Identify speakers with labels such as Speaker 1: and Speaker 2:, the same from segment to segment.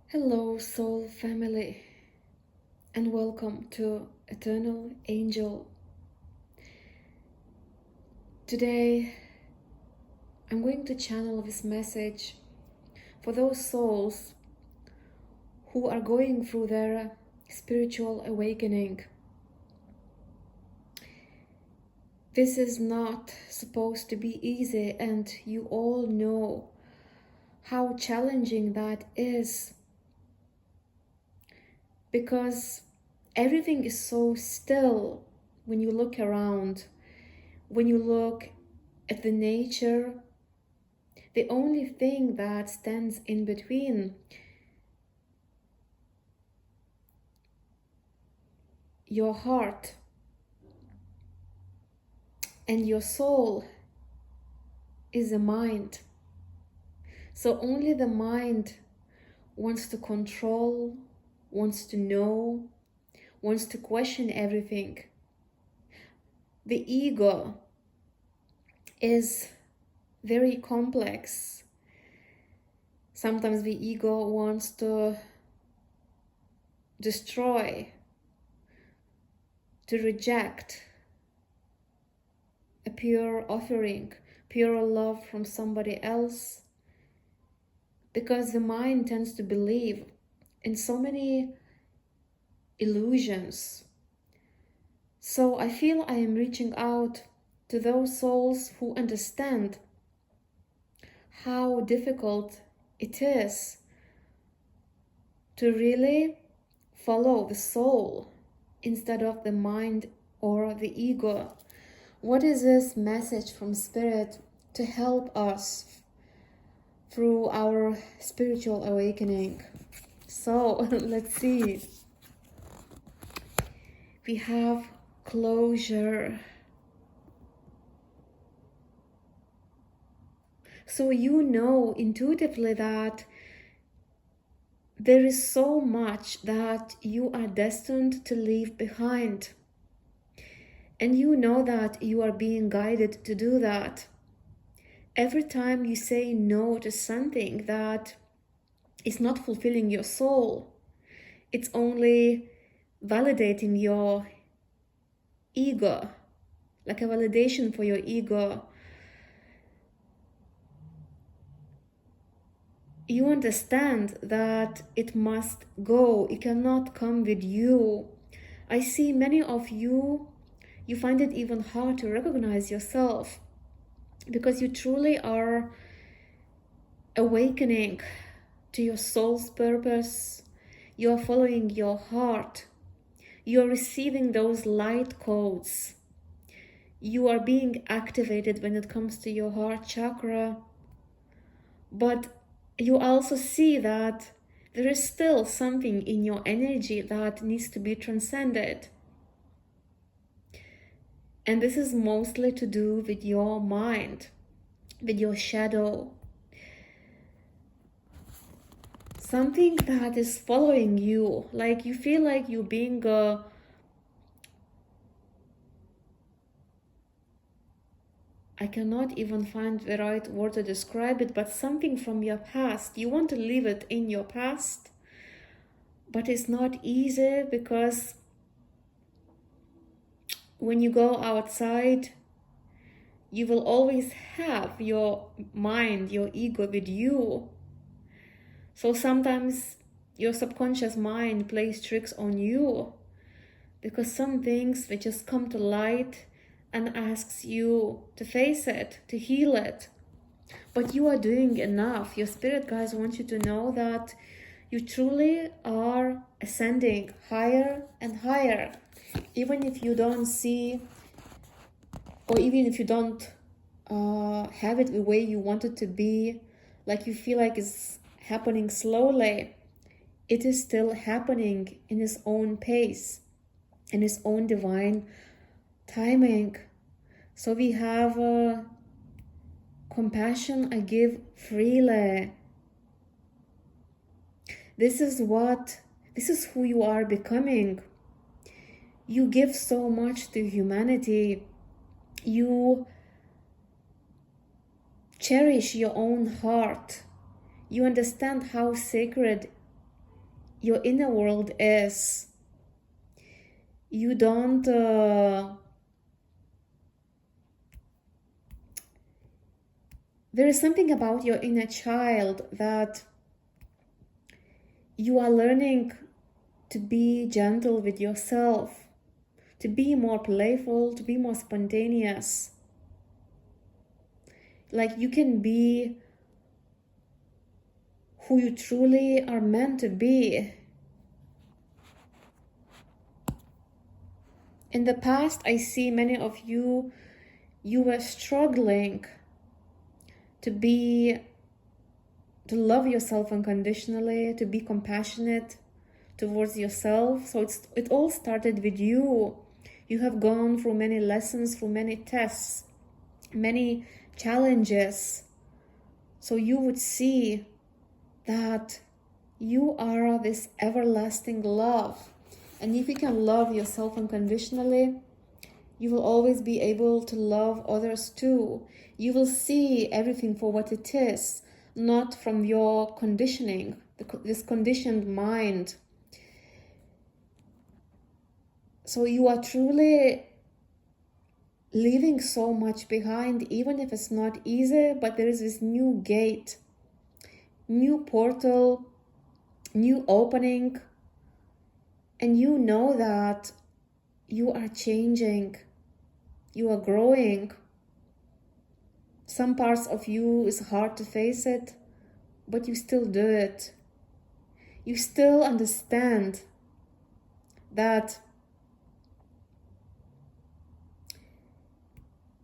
Speaker 1: Hello, soul family, and welcome to Eternal Angel. Today, I'm going to channel this message for those souls who are going through their spiritual awakening. This is not supposed to be easy, and you all know how challenging that is, because everything is so still when you look around. When you look at the nature, the only thing that stands in between your heart and your soul is the mind. So only the mind wants to control, wants to know, wants to question everything. The ego is very complex. Sometimes the ego wants to destroy, to reject a pure offering, pure love from somebody else, because the mind tends to believe in so many illusions. So I feel I am reaching out to those souls who understand how difficult it is to really follow the soul instead of the mind or the ego. What is this message from Spirit to help us through our spiritual awakening? So let's see. We have closure. So you know intuitively that there is so much that you are destined to leave behind. And you know that you are being guided to do that. Every time you say no to something that is not fulfilling your soul, it's only validating your ego, like a validation for your ego. You understand that it must go, it cannot come with you. I see many of you, you find it even hard to recognize yourself because you truly are awakening to your soul's purpose. You are following your heart. You are receiving those light codes. You are being activated when it comes to your heart chakra. But you also see that there is still something in your energy that needs to be transcended. And this is mostly to do with your mind, with your shadow. Something that is following you, like you feel like you're being I cannot even find the right word to describe it, but something from your past. You want to leave it in your past, but it's not easy because when you go outside, you will always have your mind, your ego with you. So sometimes your subconscious mind plays tricks on you because some things they just come to light and asks you to face it, to heal it. But you are doing enough. Your spirit guides want you to know that you truly are ascending higher and higher. Even if you don't see, or even if you don't have it the way you want it to be, like you feel like it's happening slowly, it is still happening in its own pace, in its own divine timing. So we have compassion I give freely. This is who you are becoming. You give so much to humanity. You cherish your own heart. You understand how sacred your inner world is. You don't there is something about your inner child that you are learning to be gentle with yourself, to be more playful, to be more spontaneous. Like you can be who you truly are meant to be. In the past, I see many of you, you were struggling to love yourself unconditionally, to be compassionate towards yourself. So it all started with you. You have gone through many lessons, through many tests, many challenges. So you would see that you are this everlasting love. And if you can love yourself unconditionally, you will always be able to love others too. You will see everything for what it is, not from your conditioning, this conditioned mind. So you are truly leaving so much behind, even if it's not easy, but there is this new gate, new portal, new opening, and you know that you are changing, you are growing. Some parts of you is hard to face it, but you still do it. You still understand that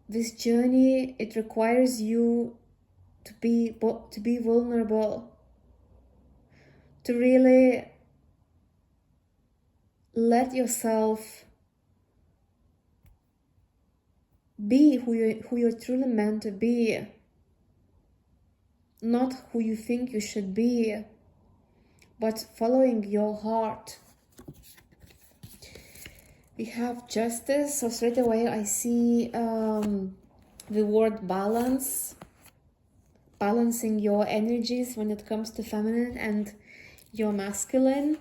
Speaker 1: this journey, it requires you to be vulnerable, to really let yourself be who you're truly meant to be, not who you think you should be, but following your heart. We have justice, so straight away I see the word balance, balancing your energies when it comes to feminine and your masculine.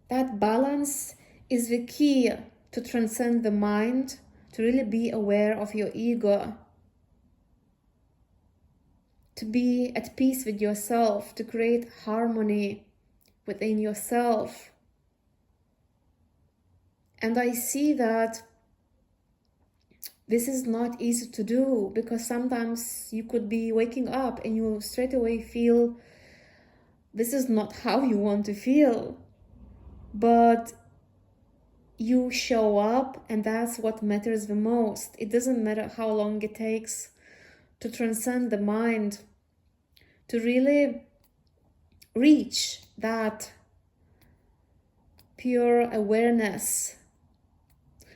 Speaker 1: That balance is the key to transcend the mind, to really be aware of your ego, to be at peace with yourself, to create harmony within yourself. And I see that this is not easy to do, because sometimes you could be waking up and you straight away feel this is not how you want to feel. But you show up, and that's what matters the most. It doesn't matter how long it takes to transcend the mind, to really reach that pure awareness.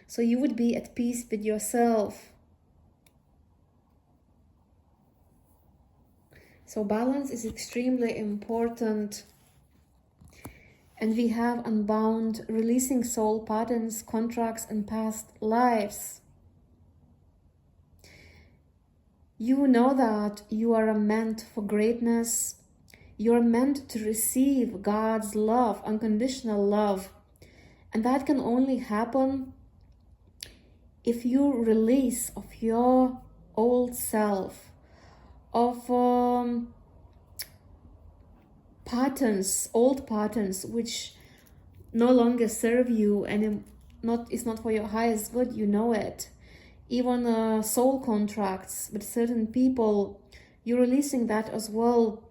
Speaker 1: So you would be at peace with yourself. So balance is extremely important. And we have unbound, releasing soul patterns, contracts, and past lives. You know that you are meant for greatness. You are meant to receive God's love, unconditional love. And that can only happen if you release of your old self, of patterns, old patterns, which no longer serve you and it's not for your highest good. You know it. Even soul contracts with certain people, you're releasing that as well.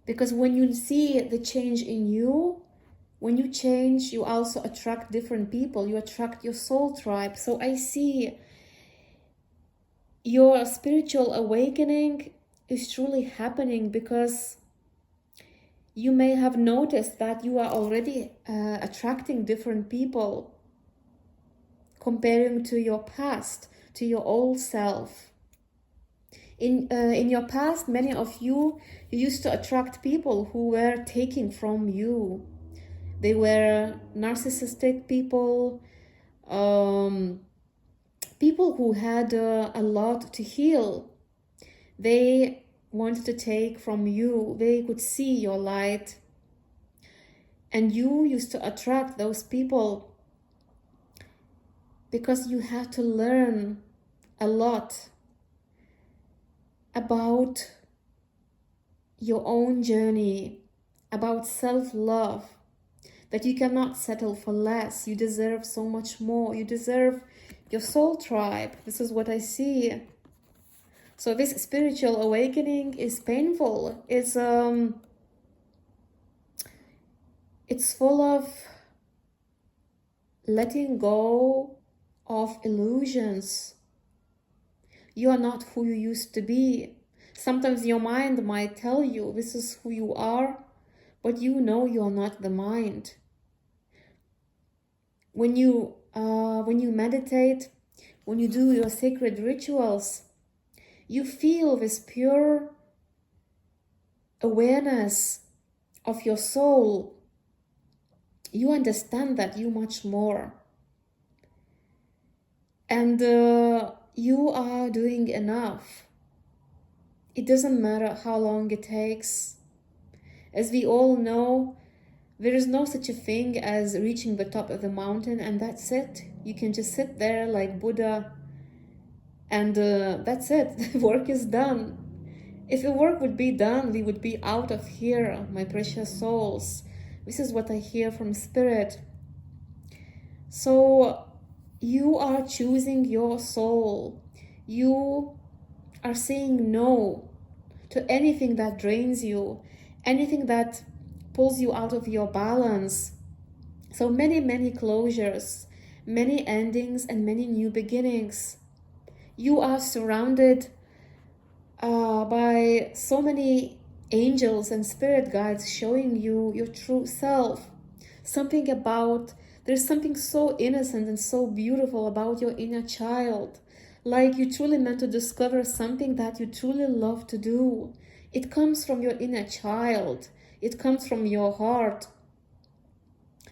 Speaker 1: Because when you see the change in you, when you change, you also attract different people. You attract your soul tribe. So I see your spiritual awakening is truly happening, because you may have noticed that you are already attracting different people, comparing to your past, to your old self. In your past, many of you used to attract people who were taking from you. They were narcissistic people, people who had a lot to heal. They wanted to take from you. They could see your light. And you used to attract those people because you had to learn a lot about your own journey, about self-love, that you cannot settle for less. You deserve so much more. You deserve your soul tribe. This is what I see. So this spiritual awakening is painful. It's full of letting go of illusions. You are not who you used to be. Sometimes your mind might tell you this is who you are, but you know you are not the mind. When you meditate, when you do your sacred rituals, you feel this pure awareness of your soul. You understand that you much more. And you are doing enough. It doesn't matter how long it takes. As we all know, there is no such a thing as reaching the top of the mountain and that's it. You can just sit there like Buddha and that's it. The work is done. If the work would be done, we would be out of here, my precious souls. This is what I hear from Spirit. So you are choosing your soul. You are saying no to anything that drains you, anything that pulls you out of your balance. So many closures, many endings, and many new beginnings. You are surrounded by so many angels and spirit guides showing you your true self. There's something so innocent and so beautiful about your inner child. Like you truly meant to discover something that you truly love to do. It comes from your inner child. It comes from your heart.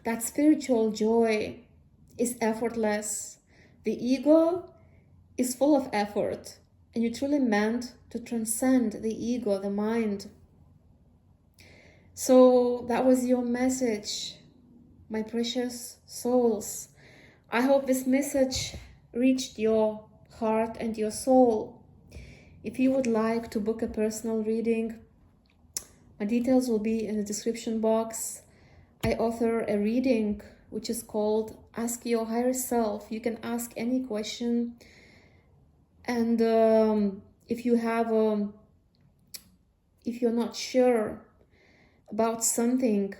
Speaker 1: That spiritual joy is effortless. The ego is full of effort. And you truly meant to transcend the ego, the mind. So that was your message, my precious souls. I hope this message reached your heart and your soul. If you would like to book a personal reading, my details will be in the description box. I offer a reading which is called Ask Your Higher Self. You can ask any question. And if you're not sure about something,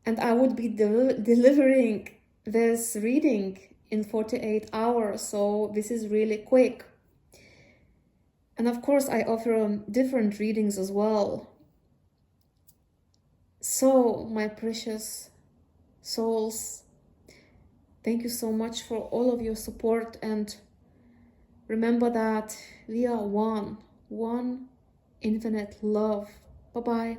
Speaker 1: and I would be delivering this reading in 48 hours, so this is really quick. And of course, I offer different readings as well. So, my precious souls, thank you so much for all of your support, and remember that we are one infinite love. Bye-bye.